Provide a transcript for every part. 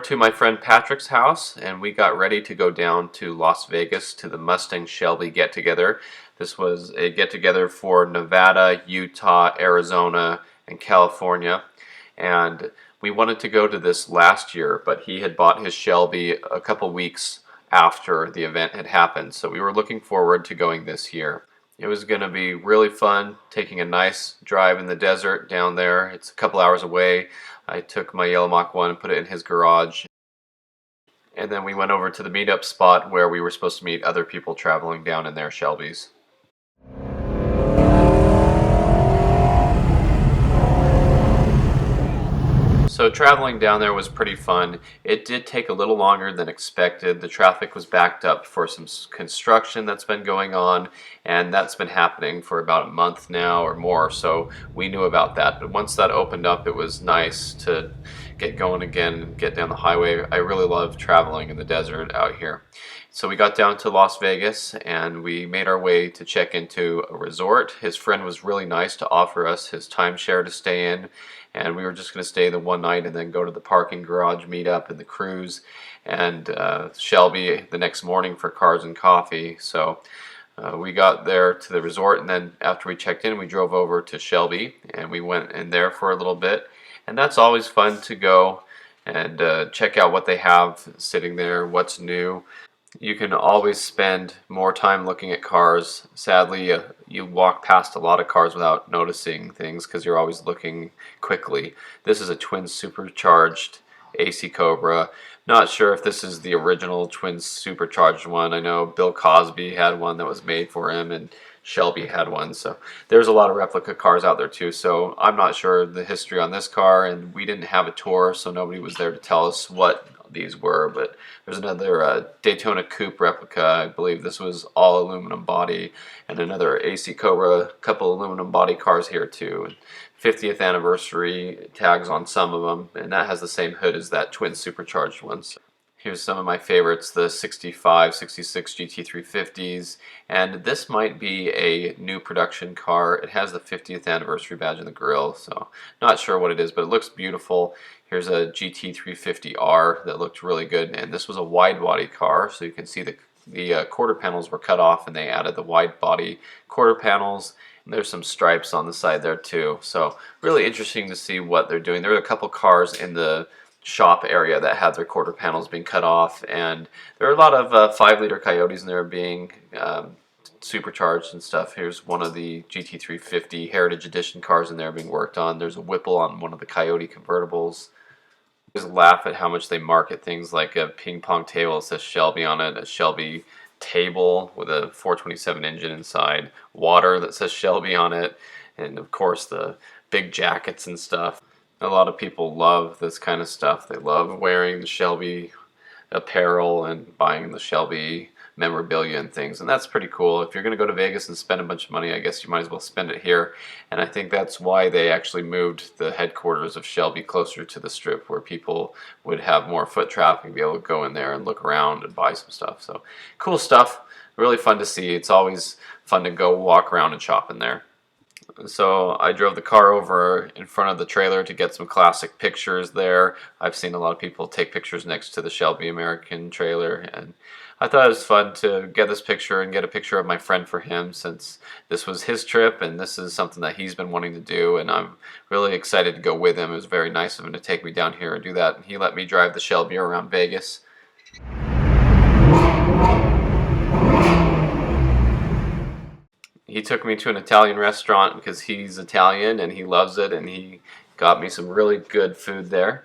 to my friend Patrick's house and we got ready to go down to Las Vegas to the Mustang Shelby get-together. This was a get-together for Nevada, Utah, Arizona, and California. And we wanted to go to this last year, but he had bought his Shelby a couple weeks after the event had happened. So we were looking forward to going this year. It was going to be really fun, taking a nice drive in the desert down there. It's a couple hours away. I took my Yellow Mach 1 and put it in his garage. And then we went over to the meetup spot where we were supposed to meet other people traveling down in their Shelbys. So traveling down there was pretty fun. It did take a little longer than expected. The traffic was backed up for some construction that's been going on, and that's been happening for about a month now or more, so we knew about that. But once that opened up, it was nice to get going again and get down the highway. I really love traveling in the desert out here. So we got down to Las Vegas and we made our way to check into a resort. His friend was really nice to offer us his timeshare to stay in, and we were just going to stay the one night and then go to the parking garage, meet up in the cruise, and Shelby the next morning for cars and coffee. So we got there to the resort, and then after we checked in, we drove over to Shelby and we went in there for a little bit. And that's always fun to go and check out what they have sitting there, what's new. You can always spend more time looking at cars. Sadly, you walk past a lot of cars without noticing things because you're always looking quickly. This is a twin supercharged AC Cobra. Not sure if this is the original twin supercharged one. I know Bill Cosby had one that was made for him, and Shelby had one. So there's a lot of replica cars out there too. So I'm not sure the history on this car, and we didn't have a tour, so nobody was there to tell us what these were. But there's another Daytona Coupe replica. I believe this was all aluminum body, and another AC Cobra, a couple aluminum body cars here too. And 50th anniversary tags on some of them, and that has the same hood as that twin supercharged one. So here's some of my favorites, the 65, 66 GT350s, and this might be a new production car. It has the 50th anniversary badge in the grille, so not sure what it is, but it looks beautiful. Here's a GT350R that looked really good, and this was a wide body car, so you can see the quarter panels were cut off and they added the wide body quarter panels. There's some stripes on the side there too, so really interesting to see what they're doing. There are a couple cars in the shop area that had their quarter panels being cut off, and there are a lot of 5-liter Coyotes in there being supercharged and stuff. Here's one of the GT350 Heritage Edition cars in there being worked on. There's a Whipple on one of the Coyote convertibles. Just laugh at how much they market things like a ping pong table that says Shelby on it, a Shelby table with a 427 engine inside, water that says Shelby on it, and of course the big jackets and stuff. A lot of people love this kind of stuff. They love wearing the Shelby apparel and buying the Shelby memorabilia and things, and that's pretty cool. If you're going to go to Vegas and spend a bunch of money, I guess you might as well spend it here, and I think that's why they actually moved the headquarters of Shelby closer to the Strip, where people would have more foot traffic and be able to go in there and look around and buy some stuff. So cool stuff, really fun to see. It's always fun to go walk around and shop in there. So I drove the car over in front of the trailer to get some classic pictures there. I've seen a lot of people take pictures next to the Shelby American trailer, and I thought it was fun to get this picture and get a picture of my friend for him, since this was his trip and this is something that he's been wanting to do, and I'm really excited to go with him. It was very nice of him to take me down here and do that, and he let me drive the Shelby around Vegas. He took me to an Italian restaurant because he's Italian and he loves it, and he got me some really good food there.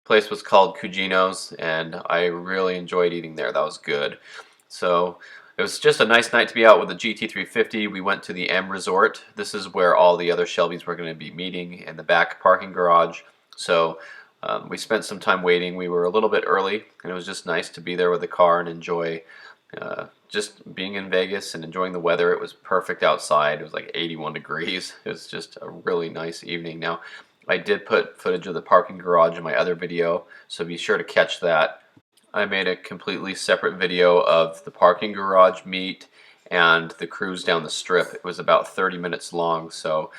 The place was called Cugino's, and I really enjoyed eating there. That was good. So it was just a nice night to be out with the GT350. We went to the M Resort. This is where all the other Shelbys were going to be meeting, in the back parking garage. So we spent some time waiting. We were a little bit early, and it was just nice to be there with the car and enjoy just being in Vegas and enjoying the weather. It was perfect outside. It was like 81 degrees. It was just a really nice evening. Now, I did put footage of the parking garage in my other video, so be sure to catch that. I made a completely separate video of the parking garage meet and the cruise down the strip. It was about 30 minutes long, so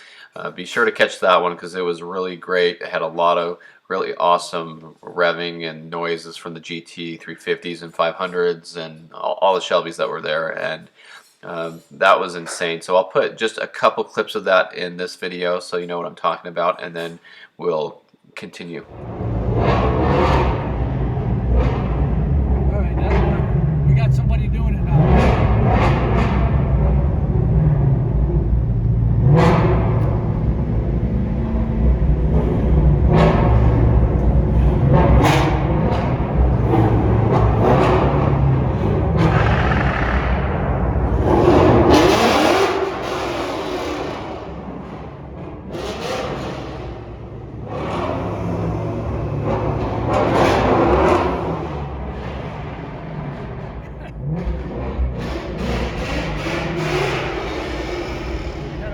be sure to catch that one because it was really great. It had a lot of really awesome revving and noises from the GT350s and 500s and all the Shelbys that were there, and that was insane. So I'll put just a couple clips of that in this video so you know what I'm talking about, and then we'll continue. Alright, we got somebody doing it now.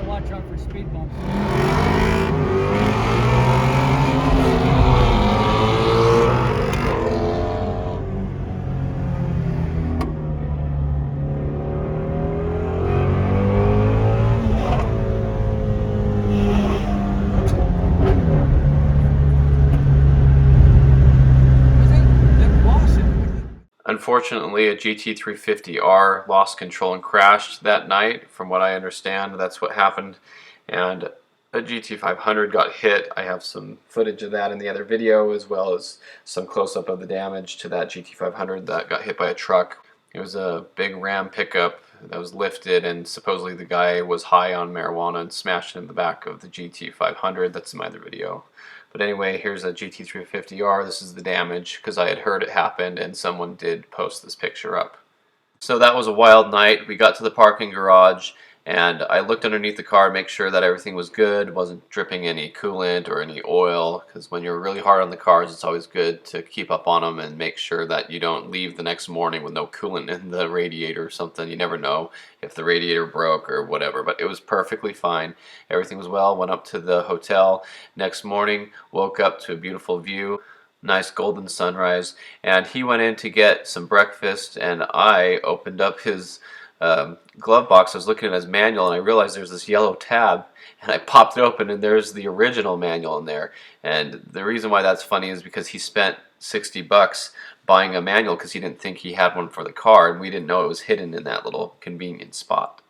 Watch out for speed bumps. Unfortunately, a GT350R lost control and crashed that night. From what I understand, that's what happened. And a GT500 got hit. I have some footage of that in the other video, as well as some close-up of the damage to that GT500 that got hit by a truck. It was a big Ram pickup that was lifted, and supposedly the guy was high on marijuana and smashed it in the back of the GT500. That's in my other video. But anyway, here's a GT350R. This is the damage because I had heard it happened and someone did post this picture up. So that was a wild night. We got to the parking garage and I looked underneath the car to make sure that everything was good, wasn't dripping any coolant or any oil, because when you're really hard on the cars, it's always good to keep up on them and make sure that you don't leave the next morning with no coolant in the radiator or something. You never know if the radiator broke or whatever, but it was perfectly fine. Everything was well. Went up to the hotel. Next morning, woke up to a beautiful view. Nice golden sunrise, and he went in to get some breakfast, and I opened up his glove box. I was looking at his manual and I realized there's this yellow tab, and I popped it open and there's the original manual in there. And the reason why that's funny is because he spent 60 bucks buying a manual because he didn't think he had one for the car, and we didn't know it was hidden in that little convenience spot.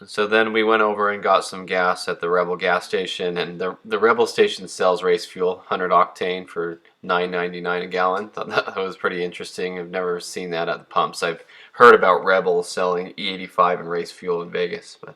So then we went over and got some gas at the Rebel gas station, and the Rebel station sells race fuel, 100 octane for $9.99 a gallon. Thought that was pretty interesting. I've never seen that at the pumps. I've heard about Rebel selling E85 and race fuel in Vegas, but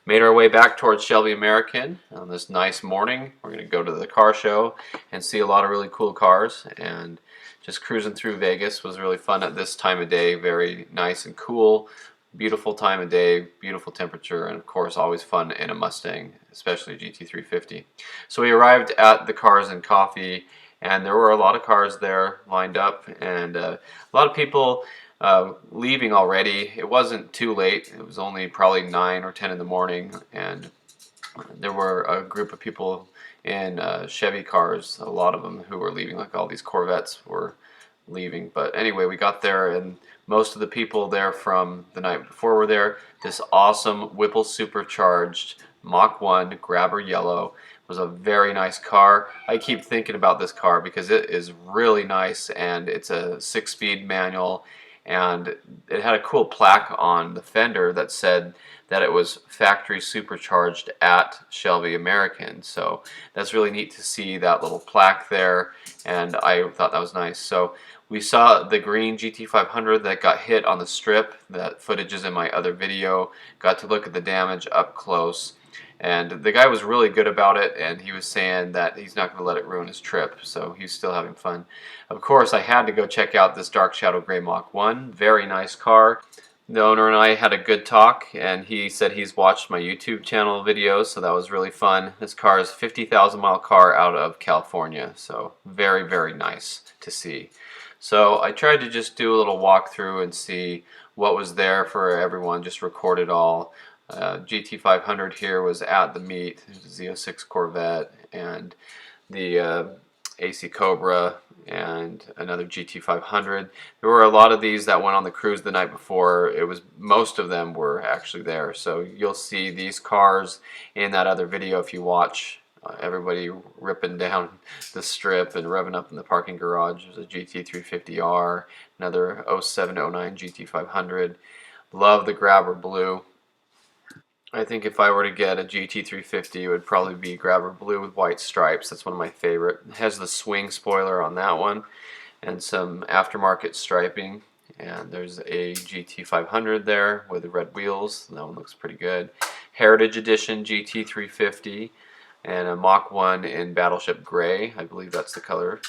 made our way back towards Shelby American on this nice morning. We're going to go to the car show and see a lot of really cool cars, and just cruising through Vegas was really fun at this time of day. Very nice and cool. Beautiful time of day, beautiful temperature, and of course always fun in a Mustang, especially GT350. So we arrived at the Cars and Coffee, and there were a lot of cars there lined up, and a lot of people leaving already. It wasn't too late. It was only probably 9 or 10 in the morning, and there were a group of people in Chevy cars, a lot of them who were leaving, like all these Corvettes were leaving. But anyway, we got there, and most of the people there from the night before were there. This awesome Whipple supercharged Mach 1 Grabber Yellow was a very nice car. I keep thinking about this car because it is really nice, and it's a 6-speed manual, and it had a cool plaque on the fender that said that it was factory supercharged at Shelby American. So that's really neat to see that little plaque there, and I thought that was nice. So we saw the green GT500 that got hit on the strip. That footage is in my other video. Got to look at the damage up close, and the guy was really good about it, and he was saying that he's not going to let it ruin his trip, so he's still having fun. Of course, I had to go check out this Dark Shadow Gray Mach 1. Very nice car. The owner and I had a good talk, and he said he's watched my YouTube channel videos, so that was really fun. This car is a 50,000 mile car out of California, so very, very nice to see. So I tried to just do a little walkthrough and see what was there for everyone, just record it all. GT500 here was at the meet. It was the 06 Corvette, and the AC Cobra, and another GT500. There were a lot of these that went on the cruise the night before. It was, most of them were actually there. So you'll see these cars in that other video if you watch. Everybody ripping down the strip and revving up in the parking garage. There's a GT350R, another 0709 GT500. Love the grabber blue. I think if I were to get a GT350, it would probably be grabber blue with white stripes. That's one of my favorite. It has the swing spoiler on that one and some aftermarket striping. And there's a GT500 there with the red wheels. That one looks pretty good. Heritage Edition GT350 and a Mach 1 in Battleship Gray. I believe that's the color.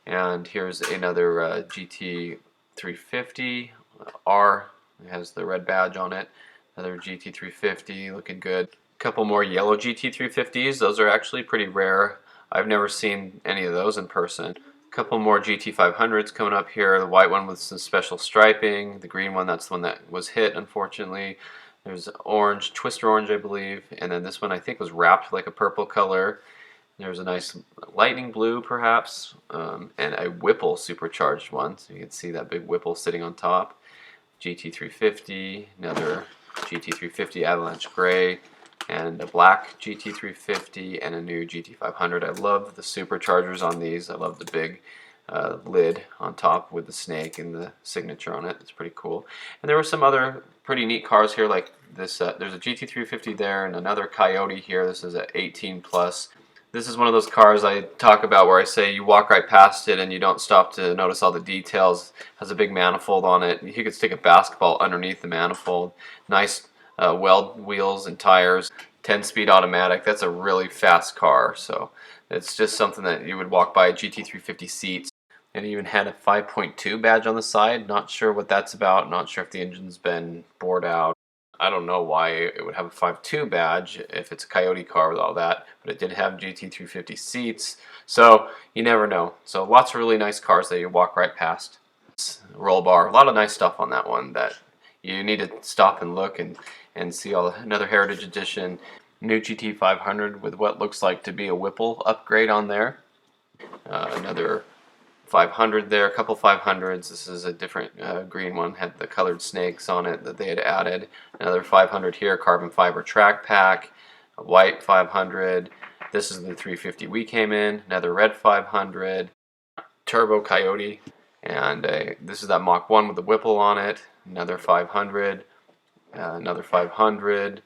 And here's another GT350 R. It has the red badge on it. Another GT350 looking good. A couple more yellow GT350s. Those are actually pretty rare. I've never seen any of those in person. A couple more GT500s coming up here. The white one with some special striping. The green one, that's the one that was hit, unfortunately. There's orange, twister orange, I believe. And then this one I think was wrapped like a purple color. There's a nice lightning blue, perhaps, and a Whipple supercharged one. So you can see that big Whipple sitting on top. GT350, another GT350 Avalanche Gray, and a black GT350 and a new GT500. I love the superchargers on these. I love the big lid on top with the snake and the signature on it. It's pretty cool. And there were some other pretty neat cars here, like this. There's a GT350 there and another Coyote here. This is an 18 plus. This is one of those cars I talk about where I say you walk right past it and you don't stop to notice all the details. It has a big manifold on it. You could stick a basketball underneath the manifold. Nice weld wheels and tires. 10-speed automatic. That's a really fast car. So it's just something that you would walk by. A GT350 seats. It even had a 5.2 badge on the side. Not sure what that's about. Not sure if the engine's been bored out. I don't know why it would have a 5.2 badge if it's a Coyote car with all that, but it did have GT350 seats, so you never know. So lots of really nice cars that you walk right past. Roll bar, a lot of nice stuff on that one that you need to stop and look and see. Another Heritage Edition, new GT500 with what looks like to be a Whipple upgrade on there. Another 500 there, a couple 500s. This is a different green one, had the colored snakes on it that they had added. Another 500 here, carbon fiber track pack, a white 500. This is the 350 we came in. Another red 500, turbo Coyote, and this is that Mach 1 with the Whipple on it. Another 500, another 500,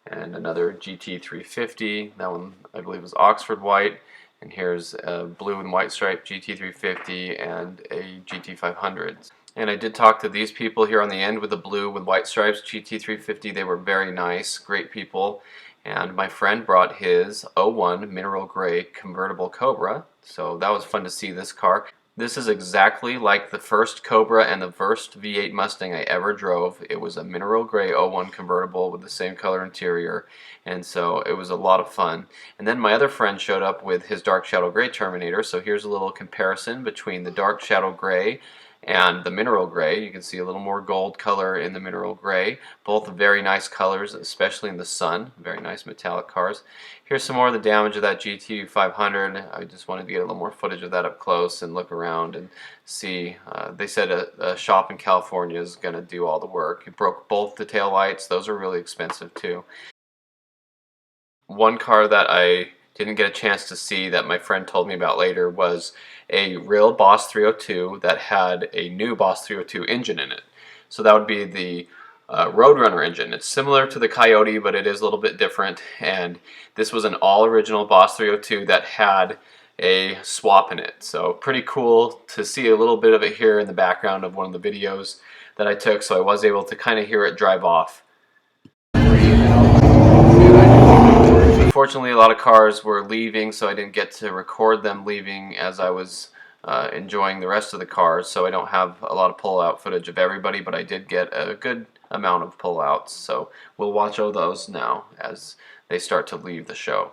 and another GT350. That one I believe was Oxford white. And here's a blue and white stripe GT350 and a GT500. And I did talk to these people here on the end with the blue with white stripes GT350. They were very nice, great people. And my friend brought his '01 mineral gray convertible Cobra. So that was fun to see this car. This is exactly like the first Cobra and the first V8 Mustang I ever drove. It was a mineral gray '01 convertible with the same color interior, and so it was a lot of fun. And then my other friend showed up with his dark shadow gray Terminator, so here's a little comparison between the dark shadow gray and the mineral gray. You can see a little more gold color in the mineral gray. Both very nice colors, especially in the sun. Very nice metallic cars. Here's some more of the damage of that GT500. I just wanted to get a little more footage of that up close and look around and see. They said a shop in California is going to do all the work. It broke both the tail lights. Those are really expensive too. One car that I didn't get a chance to see that my friend told me about later was a real Boss 302 that had a new Boss 302 engine in it. So that would be the Roadrunner engine. It's similar to the Coyote, but it is a little bit different. And this was an all original Boss 302 that had a swap in it. So pretty cool to see a little bit of it here in the background of one of the videos that I took. So I was able to kind of hear it drive off. Unfortunately, a lot of cars were leaving, so I didn't get to record them leaving as I was enjoying the rest of the cars. So I don't have a lot of pull-out footage of everybody, but I did get a good amount of pull-outs. So we'll watch all those now as they start to leave the show.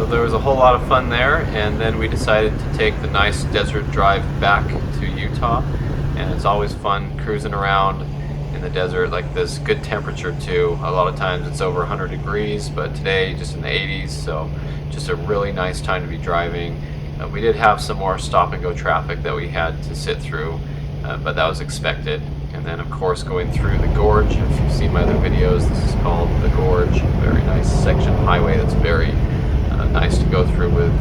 So there was a whole lot of fun there, and then we decided to take the nice desert drive back to Utah. And it's always fun cruising around in the desert like this. Good temperature too. A lot of times it's over 100 degrees, but today just in the 80s, so just a really nice time to be driving. We did have some more stop and go traffic that we had to sit through, but that was expected. And then of course going through the gorge. If you've seen my other videos, this is called the gorge. Very nice section highway that's very nice to go through with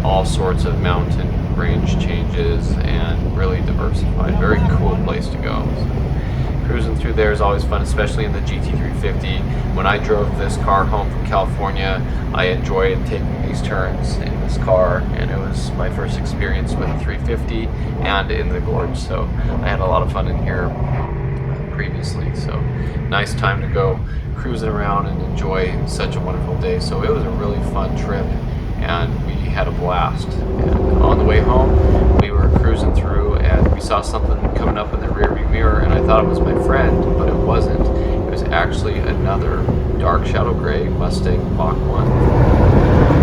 all sorts of mountain range changes and really diversified. Very cool place to go. So, cruising through there is always fun, especially in the Gt350. When I drove this car home from California, I enjoyed taking these turns in this car, and it was my first experience with the 350 and in the gorge, so I had a lot of fun in here previously. So nice time to go cruising around and enjoy such a wonderful day. So it was a really fun trip, and we had a blast. And on the way home, we were cruising through and we saw something coming up in the rearview mirror, and I thought it was my friend, but it wasn't. It was actually another dark shadow gray Mustang Mach 1.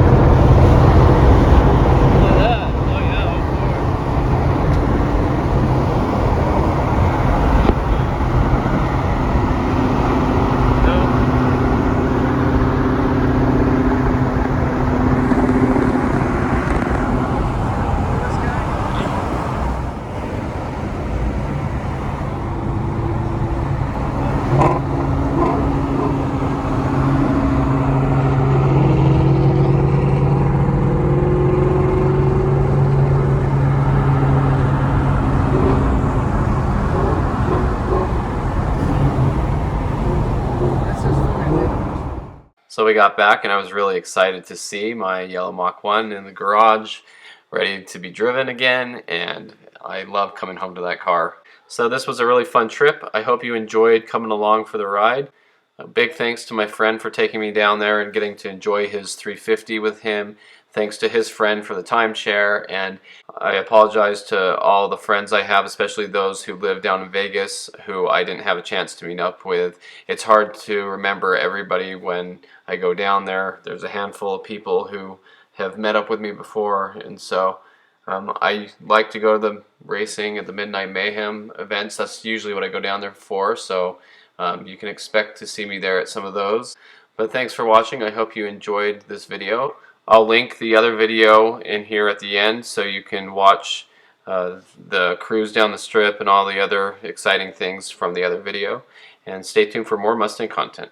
So we got back, and I was really excited to see my yellow Mach 1 in the garage, ready to be driven again, and I love coming home to that car. So this was a really fun trip. I hope you enjoyed coming along for the ride. A big thanks to my friend for taking me down there and getting to enjoy his 350 with him. Thanks to his friend for the timeshare, and I apologize to all the friends I have, especially those who live down in Vegas who I didn't have a chance to meet up with. It's hard to remember everybody when I go down there. There's a handful of people who have met up with me before, and so I like to go to the racing at the Midnight Mayhem events. That's usually what I go down there for, so you can expect to see me there at some of those. But thanks for watching. I hope you enjoyed this video. I'll link the other video in here at the end so you can watch the cruise down the strip and all the other exciting things from the other video. And stay tuned for more Mustang content.